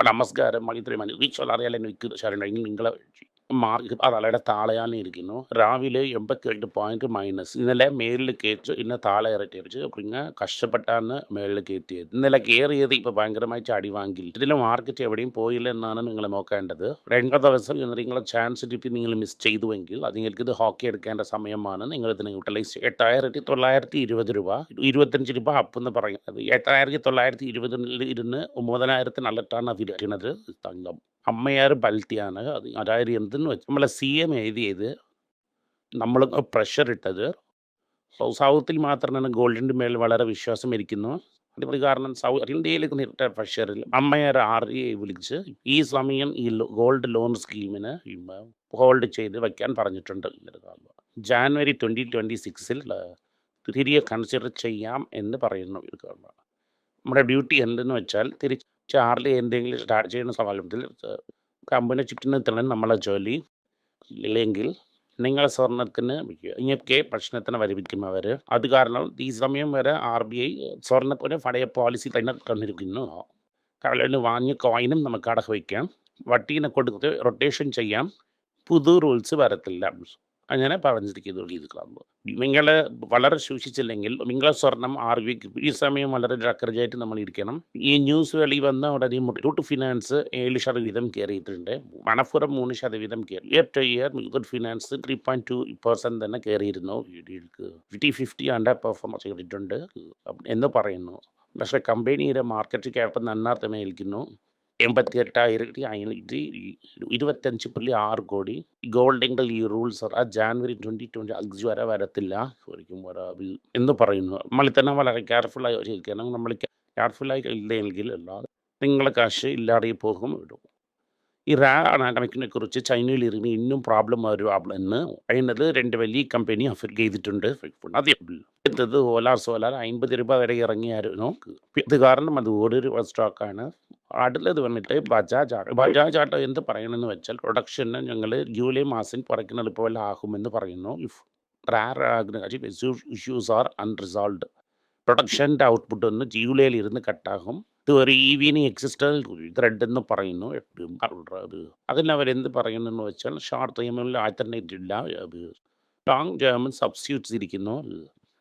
നമസ്കാരം. മണിത്രയും മനീഷ് അറിയാലോ എനിക്ക് ശരണം നിങ്ങളെ മാർക്ക് അതളയുടെ താളയാനെ ഇരിക്കുന്നു. രാവിലെ 87 പോയിന്റ് മൈനസ്. ഇന്നലെ മേളിൽ കയറ്റി ഇന്ന് താഴെ ഇറക്കിയടിച്ച് പിന്നെ കഷ്ടപ്പെട്ടാണ് മേളിൽ കയറ്റിയത്. ഇന്നലെ കയറിയത് ഇപ്പോൾ ഭയങ്കരമായി ചാടി വാങ്ങി. ഇതിലെ മാർക്കറ്റ് എവിടെയും പോയില്ല എന്നാണ് നിങ്ങൾ നോക്കേണ്ടത്. 2 ദിവസം നിങ്ങളെ ചാൻസ് കിട്ടി നിങ്ങൾ മിസ് ചെയ്തുവെങ്കിൽ അത് നിങ്ങൾക്ക് ഇത് ഹോക്കി എടുക്കേണ്ട സമയമാണ്. നിങ്ങൾ ഇതിനെ യൂട്ടിലൈസ് 8,920 രൂപ 25 രൂപ അപ്പ് എന്ന് പറയുന്നത് 8,920 ഇരുന്ന് 9,000 നല്ലട്ടാണ് വിരിക്കുന്നത് തങ്കം. അമ്മയാർ ബൽത്തിയാണ് അത്. അതായത് എന്തെന്ന് വെച്ചാൽ നമ്മളെ CM എഴുതിയത് നമ്മൾ പ്രഷർ ഇട്ടത് സൗത്തിൽ മാത്രമാണ് ഗോൾഡിൻ്റെ മേൽ വളരെ വിശ്വാസം ഇരിക്കുന്നു. അത് കാരണം ഇന്ത്യയിൽ നേരിട്ട പ്രഷറിൽ അമ്മയാർ RBI വിളിച്ച് ഈ സമയം ഈ ഗോൾഡ് ലോൺ സ്കീമിന് ഹോൾഡ് ചെയ്ത് വയ്ക്കാൻ പറഞ്ഞിട്ടുണ്ട്. ജാനുവരി 2026 തിരികെ കൺസിഡർ ചെയ്യാം എന്ന് പറയുന്നു. നമ്മുടെ ഡ്യൂട്ടി എന്തെന്ന് വെച്ചാൽ ചാർലി എന്തെങ്കിലും സ്റ്റാർട്ട് ചെയ്യുന്ന സമയത്തിൽ കമ്പനി ചുറ്റുന്നതിന് നമ്മളെ ജോലി ഇല്ലെങ്കിൽ നിങ്ങളെ സ്വർണത്തിന് ഇങ്ങനൊക്കെ പ്രശ്നത്തിന് വരിപ്പിക്കും അവർ. അത് കാരണം ഈ സമയം വരെ RBI സ്വർണത്തിന് പഴയ പോളിസി തന്നെ തന്നിരിക്കുന്നു. കടലിൽ വാങ്ങിയ കോയിനും നമുക്ക് അടക്കം വയ്ക്കാം, വട്ടീനെ കൊടുത്ത് റൊട്ടേഷൻ ചെയ്യാം, പുതു റൂൾസ് വരത്തില്ല അങ്ങനെ പറഞ്ഞിരിക്കുന്നു. നിങ്ങൾ വളരെ സൂക്ഷിച്ചില്ലെങ്കിൽ നിങ്ങളെ സ്വർണം RBIക്ക് ഈ സമയം വളരെ ജാഗ്രതയായിട്ട് നമ്മൾ ഇരിക്കണം. ഈ ന്യൂസ് വെളി വന്ന ഉടനെ മുത്തൂറ്റ് ഫിനാൻസ് 7% കയറിയിട്ടുണ്ട്, മണപ്പുറം 3% കയറി. ഇയർ മുത്തൂറ്റ് ഫിനാൻസ് 3.2% തന്നെ കയറിയിരുന്നു. 50 അണ്ടർ പെർഫോം ചെയ്തിട്ടുണ്ട് എന്ന് പറയുന്നു. പക്ഷേ കമ്പനിയുടെ മാർക്കറ്റ് ക്യാപ്പ് നന്നായിട്ട് മേൽക്കുന്നു. 88,525.6 കോടി. ഗോൾഡിൻ്റെ ഈ റൂൾസ് ജാനുവരി 2026 വരെ വരത്തില്ല ശരിക്കും വരാത് എന്ന് പറയുന്നു. നമ്മൾ തന്നെ വളരെ കെയർഫുള്ളായി ഇരിക്കണം. നമ്മൾ കെയർഫുള്ളായി ഇല്ലെങ്കിൽ അല്ലാതെ നിങ്ങളെ കാശ് ഇല്ലാതെ പോകും. ഈ അനാറ്റമിക്കിനെ കുറിച്ച് ചൈനയിൽ ഇരുന്ന് ഇന്നും പ്രോബ്ലം എന്ന് അതിനത് 2 വലിയ കമ്പനി അഫക്ട് ചെയ്തിട്ടുണ്ട്. അത് സോലാർ 50 രൂപ വരെ ഇറങ്ങിയായിരുന്നു. ഇത് കാരണം അത് 1 രൂപ സ്റ്റോക്കാണ്. അടുത്തത് വന്നിട്ട് ബജാജ് ആട്ടോ എന്ത് പറയണമെന്ന് വെച്ചാൽ പ്രൊഡക്ഷന് ഞങ്ങൾ ജൂലൈ മാസം കുറയ്ക്കുന്നത് പോലെ ആകുമെന്ന് പറയുന്നു. Issues are unresolved. പ്രൊഡക്ഷൻ്റെ ഔട്ട്പുട്ട് ഒന്ന് ജൂലൈയിൽ ഇരുന്ന് കട്ടാകും. ഇത് ഒരു ഈവനിങ് എക്സിസ്റ്റൽ ത്രെഡ് എന്ന് പറയുന്നു. അത് അതിന് അവരെന്ത് പറയുന്നെന്ന് വെച്ചാൽ ഷോർട്ട് ടൈമിൽ ആൾട്ടർനേറ്റീവ് ഇല്ല, അത് ലോങ് ടേമിൽ സബ്സ്റ്റിറ്റ്യൂട്ട്സ് ഇരിക്കുന്നു.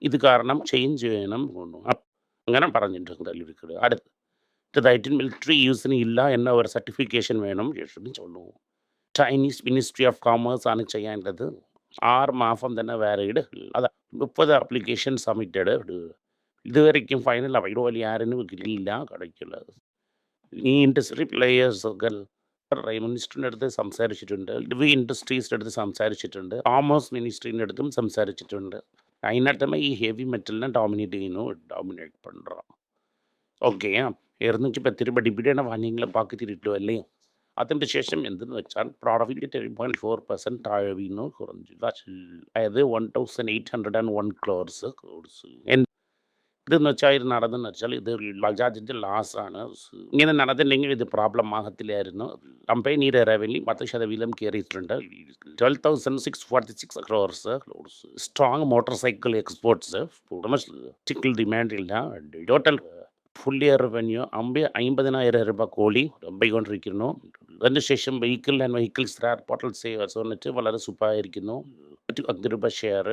ഇത് കാരണം ചേഞ്ച് ചെയ്യണം അങ്ങനെ പറഞ്ഞിട്ടുണ്ട്. അടുത്തതായിട്ട് മിലിറ്ററി യൂസിന് ഇല്ല എന്ന ഒരു സർട്ടിഫിക്കേഷൻ വേണം ചൊല്ലു. ചൈനീസ് മിനിസ്ട്രി ഓഫ് കോമേഴ്സ് ആണ് ചെയ്യേണ്ടത്. 6 മാസം തന്നെ വാലിഡ്. അത് 30 ആപ്ലിക്കേഷൻ സബ്മിറ്റഡ്. ഇതുവരെയ്ക്കും ഫൈനൽ അവൈലബിൾ ആരും കിട്ടിയില്ല കടയ്ക്കുള്ളത്. ഈ ഇൻഡസ്ട്രി പ്ലേയേഴ്സൊക്കെ മിനിസ്റ്ററിൻ്റെ അടുത്ത് സംസാരിച്ചിട്ടുണ്ട്, ഇൻഡസ്ട്രീസിൻ്റെ അടുത്ത് സംസാരിച്ചിട്ടുണ്ട്, കോമേഴ്സ് മിനിസ്ട്രീൻ്റെ അടുത്തും സംസാരിച്ചിട്ടുണ്ട്. അതിനകത്തും ഈ ഹെവി മെറ്റലിനെ ഡോമിനേറ്റ് பண்ணுறோம். ഓക്കെ 210 രൂപ ഡിവിഡൻഡ് വാങ്ങിയെങ്കിലും ബാക്കി തിരിട്ടു അല്ലേ. അതിൻ്റെ ശേഷം എന്തെന്ന് വെച്ചാൽ പ്രോഫിറ്റ് 10.4% താഴെ വീണു, കുറഞ്ഞു. അതായത് 1,801 crores. ഇതെന്ന് വെച്ചാൽ ഇത് നടന്നെന്ന് വെച്ചാൽ ഇത് ബജാജിൻ്റെ ലാസാണ്. ഇങ്ങനെ നടന്നില്ലെങ്കിൽ ഇത് പ്രോബ്ലം ആകത്തില്ലായിരുന്നു. കമ്പനിയുടെ റവന്യൂ 10% കയറിയിട്ടുണ്ട്. 12,646 crores. Strong motor cycle exports, domestic demand ഇല്ല. ടോട്ടൽ ഫുൾ ഇയർ റവന്യൂ 50,000 രൂപ കോടി പോയിക്കൊണ്ടിരിക്കുന്നു. അതിനുശേഷം vehicle and vehicle star portal saves വന്നിട്ട് വളരെ സൂപ്പറായിരിക്കുന്നു. 10 രൂപ ഷെയർ,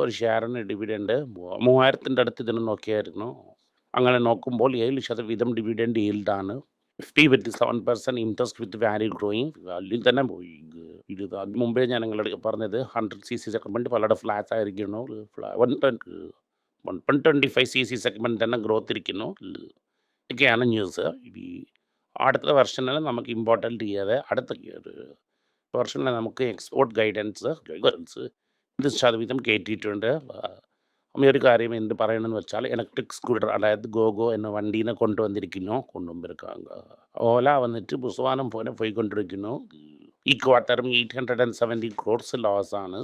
ഒരു ഷെയറിന് ഡിവിഡൻഡ് 3,000 അടുത്ത് ഇതിന് നോക്കിയായിരുന്നു. അങ്ങനെ നോക്കുമ്പോൾ 7% ഡിവിഡൻഡ് ഈൽഡാണ്. 57% interest with value growing. Value തന്നെ പോയി. ഇത് മുമ്പേ ഞാൻ നിങ്ങളുടെ പറഞ്ഞത് 100cc സെഗ്മെൻറ്റ് വളരെ ഫ്ലാറ്റ് ആയിരിക്കുന്നു. 125cc സെഗ്മെൻറ്റ് തന്നെ ഗ്രോത്ത് ഇരിക്കുന്നു. ഇതൊക്കെയാണ് ന്യൂസ്. അടുത്ത വെർഷനിൽ നമുക്ക് ഇമ്പോർട്ടൻ്റ് ചെയ്യാതെ അടുത്ത വെർഷനിൽ നമുക്ക് എക്സ്പോർട്ട് ഗൈഡൻസ് 1% കയറ്റിയിട്ടുണ്ട്. ഒരു കാര്യം എന്ത് പറയണമെന്ന് വെച്ചാൽ ഇലക്ട്രിക് സ്കൂട്ടർ അതായത് ഗോഗോ എന്ന വണ്ടീനെ കൊണ്ടുവന്നിരിക്കാങ്ക. ഓല വന്നിട്ട് പുസ്വാനം പോലെ പോയിക്കൊണ്ടിരിക്കുന്നു. ഈ ക്വാർട്ടറും 870 crores ലോസാണ്.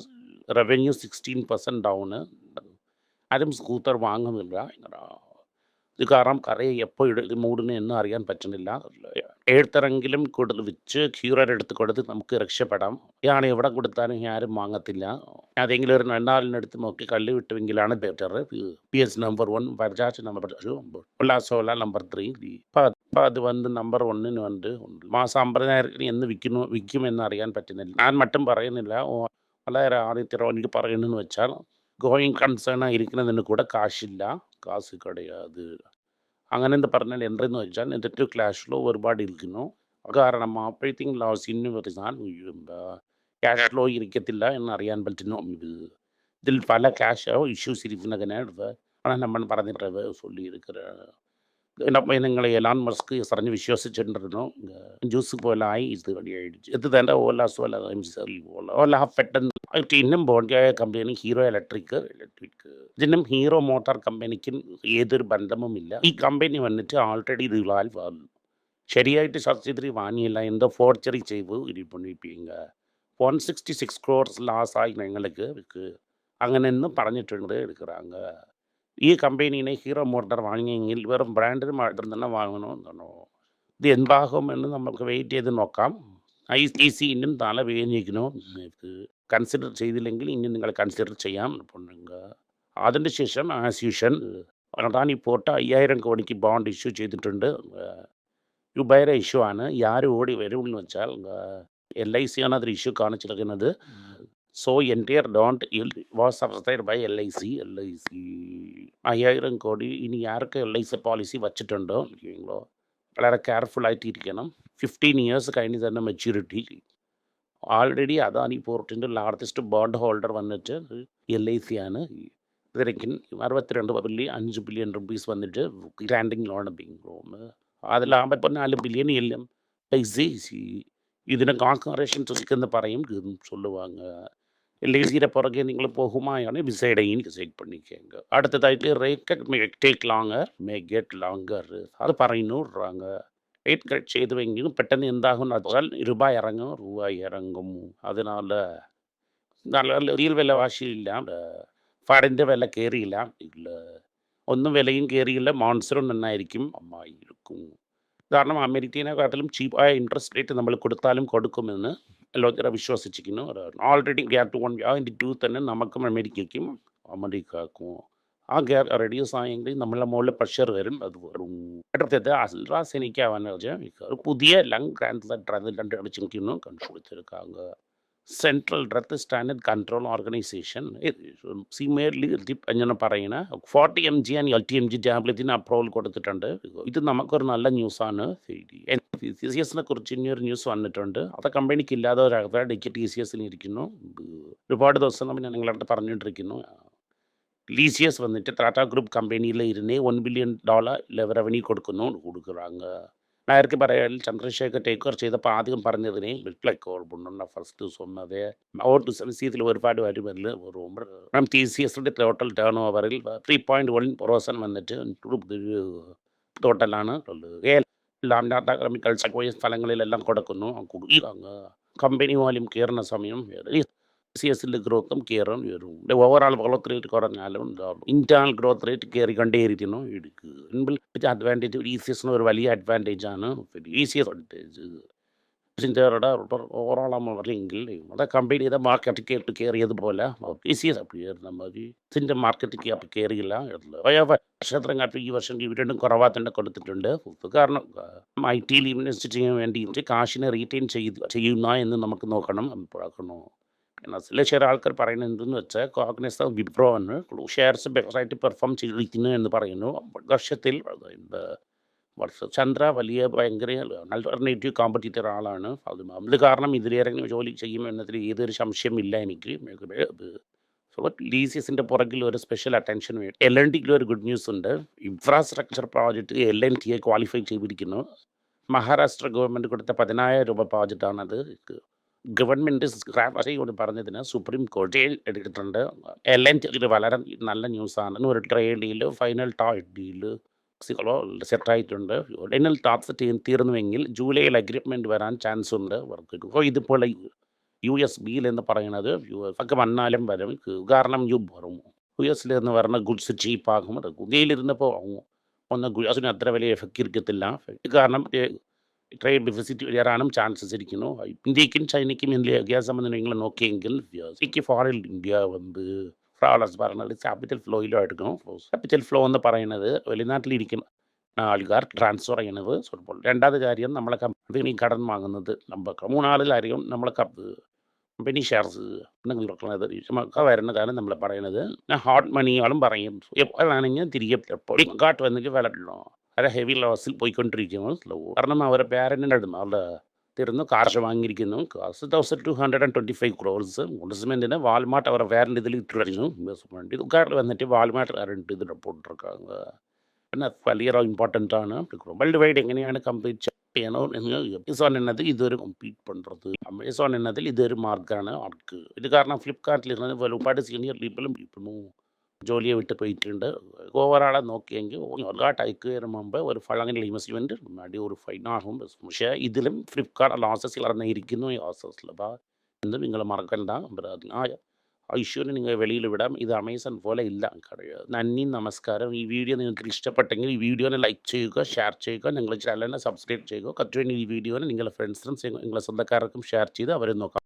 Revenue 16% down. ആരും സ്കൂട്ടർ വാങ്ങുന്നില്ല. ഇത് കാരണം കറയെ എപ്പോൾ മൂടുന്നു എന്ന് അറിയാൻ പറ്റുന്നില്ല. ഏഴത്തരെങ്കിലും കൂടുതൽ വെച്ച് ക്യൂറർ എടുത്ത് കൊടുത്ത് നമുക്ക് രക്ഷപ്പെടാം. ഇയാണ് എവിടെ കൊടുത്താലും ആരും വാങ്ങത്തില്ല. ഏതെങ്കിലും ഒരു 2-4 നോക്കി കല്ല് വിട്ടുവെങ്കിലാണ് better. PS number 1 Bajaj number 2 സോള നമ്പർ 3. അപ്പോൾ അത് നമ്പർ 1-ന് മാസം 50,000 എന്ന് വിൽക്കുമെന്ന് അറിയാൻ പറ്റുന്നില്ല. ഞാൻ മറ്റും പറയുന്നില്ല. വളരെ ആദ്യത്തെ എനിക്ക് പറയുന്നതെന്ന് വെച്ചാൽ ഗോയിങ് കൺസേൺ ആയിരിക്കുന്നതിന് കൂടെ കാശില്ല, കാശ് കിടയാത്. അങ്ങനെ എന്ന് പറഞ്ഞാൽ എന്തെന്ന് വെച്ചാൽ നെഗറ്റീവ് ക്യാഷ് ഫ്ലോ ഒരുപാട് ഇരിക്കുന്നു. കാരണം ഓപ്പറേറ്റിംഗ് ലോസ് ഇന്ന് വരുന്നാൽ ക്യാഷ് ഫ്ലോ ഇരിക്കത്തില്ല എന്നറിയാൻ പറ്റുന്നു. ഇതിൽ പല ക്യാഷ് ഇഷ്യൂസ് ഇരിക്കുന്നതിനാണ് ആണ് നമ്മൾ പറഞ്ഞിട്ട് சொல்லியிருக்கிறார். நம்ம எங்களை எலான் மஸ்க் சரிஞ்சு விசுவாசிச்சுருந்தோம். ஜூஸ் போல ஆகி இது வழியாயிடுச்சு. இது தாண்டா ஓலா சோலா சரி ஓலா പെട്ടെന്ന് ഇന്നും ബോണ്ടിയായ കമ്പനി ഹീറോ ഇലക്ട്രിക് ഇതിനും ഹീറോ മോട്ടോർ കമ്പനിക്കും ഏതൊരു ബന്ധവുമില്ല. ഈ കമ്പനി ആൾറെഡി ഇതിലാൽ ശരിയായിട്ട് സബ്സിഡി വാങ്ങിയില്ല, എന്തോ ഫോർച്ചറി ചെയ്തു ഇത് பண்ணிப்பீங்க. 166 crores லாஸ் ஆகி எங்களுக்கு അങ്ങനെന്ന് പറഞ്ഞിട്ടുണ്ട് എടുക്കുறாங்க. ഈ കമ്പനീനെ ഹീറോ മോട്ടോർ വാങ്ങിയെങ്കിൽ വെറും ബ്രാൻഡിന് മാത്രം തന്നെ വാങ്ങണമെന്നാണോ? ഇത് എന്താകുമെന്ന് നമുക്ക് വെയിറ്റ് ചെയ്ത് നോക്കാം. ITC ഇന്നും തല വേദനിക്കുന്നു. കൺസിഡർ ചെയ്തില്ലെങ്കിൽ ഇനി നിങ്ങൾ കൺസിഡർ ചെയ്യാം പൊണ്ണുങ്ക. അതിന് ശേഷം ആസ് യൂഷ്വൽ അദാനി പോർട്ട് 5000 കോടിക്ക് ബോണ്ട് ഇഷ്യൂ ചെയ്തിട്ടുണ്ട്. വേറെ ഇഷ്യൂ ആണ്. ആര് ഓടി വരുമെന്ന് വെച്ചാൽ LIC ആണ് അതിൽ ഇഷ്യൂ കാണിച്ചിരിക്കുന്നത്. So entire don't was subscribe bye LIC 5000 കോടി. ഇനി ആർക്ക് LIC പോളിസി വച്ചിട്ടുണ്ടോ വളരെ കെയർഫുൾ ആയിട്ട് ഇരിക്കണം. 15 ഇയേഴ്സ് കഴിഞ്ഞ് തന്നെ മെച്യൂരിറ്റി. ആൾറെഡി അദാനി പോർട്ടിൻ്റെ ലാർജസ്റ്റ് ബോണ്ട് ഹോൾഡർ LIC ആണ്. ഇതിലേക്കും 62.5 ബില്യൺ റുപ്പീസ് ഗ്രാൻഡിങ് ലോൺ അതിലാകുമ്പോൾ 4 ബില്യൺ എല്ലാം പൈസ ഇതിനെ കോൺസെൻട്രേഷൻ എന്ന് പറയും சொல்லுவாங்க. LICയുടെ പുറകെ നിങ്ങൾ പോകുമായാണ് ഡിസൈഡ് பண்ணிக்கங்க. അടുത്തതായിട്ട് rate may take longer may get longer അത് പറയുന്നുറാங்க. റേറ്റ് കട്ട് ചെയ്തുവെങ്കിലും പെട്ടെന്ന് എന്താകും വെച്ചാൽ രൂപ ഇറങ്ങും. അതിനാൽ നല്ല റിയൽ വിലവാശിയില്ല, ഫണ്ടിൻ്റെ വില കയറിയില്ല, ഒന്നും വിലയും കയറിയില്ല. മോൺസറും നന്നായിരിക്കും, അമ്മായിരിക്കും. കാരണം അമേരിക്കനെക്കാട്ടിലും ചീപ്പായ ഇൻട്രസ്റ്റ് റേറ്റ് നമ്മൾ കൊടുത്താലും കൊടുക്കുമെന്ന് എല്ലാവരും വിശ്വസിച്ചിരിക്കുന്നു. ഓൾറെഡി ഗ്യാപ് 1.2 തന്നെ നമുക്കും അമേരിക്കക്കും ആ ഗ്യാപ് റെഡ്യൂസ് ആയെങ്കിൽ നമ്മളെ മുകളിൽ പ്രഷർ വരും. അത് വരും. അടുത്തത് AstraZeneca ഒരു പുതിയ ലങ് ക്യാൻസർ 2 അടിച്ചു കണ്ടുപിടിച്ചിരിക്കാங்க. Central drug standard control organisation ഇങ്ങനെ പറയുന്ന 40 mg ആൻഡ് 80 mg ടാബ്ലറ്റിന് അപ്രൂവൽ കൊടുത്തിട്ടുണ്ട്. ഇത് നമുക്കൊരു നല്ല ന്യൂസാണ്. TCSനെ കുറിച്ച് ഇനിയൊരു ന്യൂസ് വന്നിട്ടുണ്ട്. അത് കമ്പനിക്ക് ഇല്ലാതെ ഒരാളുടെ TCSന് ഇരിക്കുന്നു. ഒരുപാട് ദിവസം നമ്മൾ നിങ്ങളടുത്ത് പറഞ്ഞുകൊണ്ടിരിക്കുന്നു. TCS ടാറ്റ ഗ്രൂപ്പ് കമ്പനിയിൽ ഇരുന്ന് $1 ബില്യൺ റവന്യൂ കൊടുക്കുறாங்க. നേരത്തെ പറയാൻ ചന്ദ്രശേഖർ ടേക്ക് ഓവർ ചെയ്തപ്പോൾ ആദ്യം പറഞ്ഞതിനെ ഫസ്റ്റ് சொன்னது ഇതിൽ ഒരുപാട് വരുമല്ലോ. TCSന്റെ ടോട്ടൽ ടേൺ ഓവറിൽ 3.1% ടോട്ടലാണ്. ടാറ്റ കെമിക്കൽസ് സ്ഥലങ്ങളിലെല്ലാം കൊടുക്കുന്നു. കമ്പനി വാല്യൂം കയറുന്ന സമയം TCSന്റെ ഗ്രോത്തും കയറാൻ വരും. ഓവറോൾ ഗ്രോത്ത് റേറ്റ് കുറഞ്ഞാലും ഇന്റേണൽ ഗ്രോത്ത് റേറ്റ് കയറിക്കൊണ്ടേയിരിക്കുന്നു. അഡ്വാൻറ്റേജ് TCSന് ഒരു വലിയ അഡ്വാൻറ്റേജ് ആണ്. ഓവറോൾ പറഞ്ഞെങ്കിൽ അത് കമ്പനിയുടെ മാർക്കറ്റ് കേട്ട് കയറിയതുപോലെ TCS ഇതിൻ്റെ മാർക്കറ്റ് ക്യാപ്പ് കയറിയില്ല. വർഷത്തിനെക്കാട്ടും ഈ വർഷം ഡിവിഡൻഡും കുറവാக തന്നെ കൊടുത്തിട്ടുണ്ട്. കാരണം IT-യിൽ ഇൻവെസ്റ്റ് ചെയ്യാൻ വേണ്ടി കാശിനെ റീറ്റെയിൻ ചെയ്യുന്ന എന്ന് നമുക്ക് നോക്കണം. ചില ആൾക്കാർ പറയുന്നത് എന്തെന്ന് വെച്ചാൽ കോഗ്നിസ് വിപ്രോ ആണ് ഷെയർസ് ബെറ്ററായിട്ട് പെർഫോം ചെയ്തിരിക്കുന്നു എന്ന് പറയുന്നു. വർഷത്തിൽ ചന്ദ്ര വലിയ ഭയങ്കര അൾട്ടർനേറ്റീവ് കോമ്പറ്റീറ്റർ ആളാണ്. അത് കാരണം ഇതിലേറെ ജോലി ചെയ്യും എന്നതിൽ ഏതൊരു സംശയമില്ല എനിക്ക്. TCSന്റെ പുറകിൽ ഒരു സ്പെഷ്യൽ അറ്റൻഷൻ വേണം. L&Tയിൽ ഒരു ഗുഡ് ന്യൂസ് ഉണ്ട്. ഇൻഫ്രാസ്ട്രക്ചർ പ്രോജക്റ്റ് L&Tയെ ക്വാളിഫൈ ചെയ്തിരിക്കുന്നു. മഹാരാഷ്ട്ര ഗവൺമെൻറ് കൊടുത്ത 10,000 രൂപ പ്രോജക്റ്റാണത്. ഗവൺമെൻറ് സ്ക്രാപ്പ് ചെയ്ത് പറഞ്ഞതിന് സുപ്രീം കോടതി എടുത്തിട്ടുണ്ട്. L&T വളരെ നല്ല ന്യൂസാണ്. ഒരു ട്രേഡ് ഡീല് ഫൈനൽ ഡീല് സെറ്റായിട്ടുണ്ട്. ഫൈനൽ ടാക്സ് തീർന്നുവെങ്കിൽ ജൂലൈയിൽ അഗ്രിമെൻറ്റ് വരാൻ ചാൻസ് ഉണ്ട്. ഇതുപോലെ USB എന്ന് പറയുന്നത് ഒക്കെ വന്നാലും വരും. കാരണം വരും US നിന്ന് വരുന്ന ഗുഡ്സ് ചീപ്പാകും. ഇന്ത്യയിലിരുന്നപ്പോൾ ഗുഡ്സിന് അത്ര വലിയ എഫക്റ്റ് ഇരിക്കത്തില്ല. കാരണം ട്രേഡ് ഡെഫിസിറ്റ് വരാനും ചാൻസസ് ഇരിക്കുന്നു. ഇന്ത്യക്കും ചൈനയ്ക്കും വ്യത്യാസം നിങ്ങൾ നോക്കിയെങ്കിൽ ഫോറിൻ ഇന്ത്യ ഫ്രോഡക്ട്സ് പറയുന്നത് ക്യാപിറ്റൽ ഫ്ലോയിലും എടുക്കണം. ക്യാപിറ്റൽ ഫ്ലോ എന്ന് പറയുന്നത് വെളിനാട്ടിലിരിക്കുന്ന ആൾക്കാർ ട്രാൻസ്ഫർ ചെയ്യണത് ഫുട്ബോൾ. രണ്ടാമത്തെ കാര്യം നമ്മളെ കമ്പനി കടം വാങ്ങുന്നത് നമുക്ക്. മൂന്നാമത്തെ കാര്യം നമ്മളെ കമ്പനി ഷെയർസ് കൊടുക്കുന്നത് ഒക്കെ വരുന്ന കാര്യം നമ്മൾ പറയണത് ഹാർഡ് മണിയാളും പറയും. എപ്പോഴാണെങ്കിൽ തിരികെ കാട്ട് വന്നിട്ട് വിലല്ലോ അത് ഹെവി ലോസിൽ പോയിക്കൊണ്ടിരിക്കുന്നു സ്ലോ. കാരണം അവരുടെ പേരൻറ്റിൻ്റെ അടുത്ത് അവരുടെ തീർന്നു കാർഷ വാങ്ങിയിരിക്കുന്നു. കാശ് 1225 ക്രോർസ് ഇൻവെസ്റ്റ്മെൻറ്റിന് വാൾമാർട്ട് അവരുടെ വേറെ ഇതിൽ ഇട്ട് കഴിഞ്ഞു ഇൻവെസ്റ്റ്മെൻറ്റ്. ഇതുകാരിൽ വന്നിട്ട് വാൾമാർട്ട് കറണ്ട് ഇതിൽ പോട്ടിருக்காங்க. പിന്നെ വലിയ ഇമ്പോർട്ടൻ്റ് ആണ്. വേൾഡ് വൈഡ് എങ്ങനെയാണ് കംപ്ലീറ്റ് ചെയ്യണം എന്ന് അമേസോൺ എന്നത് ഇതൊരു കംപ്ലീറ്റ് பண்ணுறது. അമേസോൺ എന്നതിൽ ഇതൊരു മാർഗ്ഗമാണ് അവർക്ക്. ഇത് കാരണം ഫ്ലിപ്കാർട്ടിൽ ഇരുന്ന് ഒരുപാട് സീനിയർ പീപ്പിളും ജോലിയെ വിട്ട് പോയിട്ടുണ്ട്. ഓവറോളാக നോക്കിയെങ്കിൽ ഒരുപാട് അയക്കുകയതിന് മുമ്പ് ഒരു ഫളങ്ങനെ ഇൻവെസ്റ്റ്മെൻറ്റ് മുன்னாடி ഒരു ഫൈൻ ആകും. പക്ഷേ ഇതിലും ഫ്ലിപ്കാർട്ട് ലോസസ് ഇരിക്കുന്നു. ഈ ലോസസിൽ എന്ന് നിങ്ങൾ മറക്കണ്ട. ആ ഇഷ്യൂവിനെ നിങ്ങൾ വെളിയിൽ വിടാം. ഇത് അമേസോൺ പോലെ ഇല്ല കഴിയുക. നന്ദി, നമസ്കാരം. ഈ വീഡിയോ നിങ്ങൾക്ക് ഇഷ്ടപ്പെട്ടെങ്കിൽ ഈ വീഡിയോനെ ലൈക്ക് ചെയ്യുക, ഷെയർ ചെയ്യുക, നിങ്ങളുടെ ചാനലിനെ സബ്സ്ക്രൈബ് ചെയ്യുക. ഈ വീഡിയോനെ നിങ്ങളുടെ ഫ്രണ്ട്സിനും നിങ്ങളുടെ സ്വന്തക്കാർക്കും ഷെയർ ചെയ്ത് അവരെ നോക്കാം.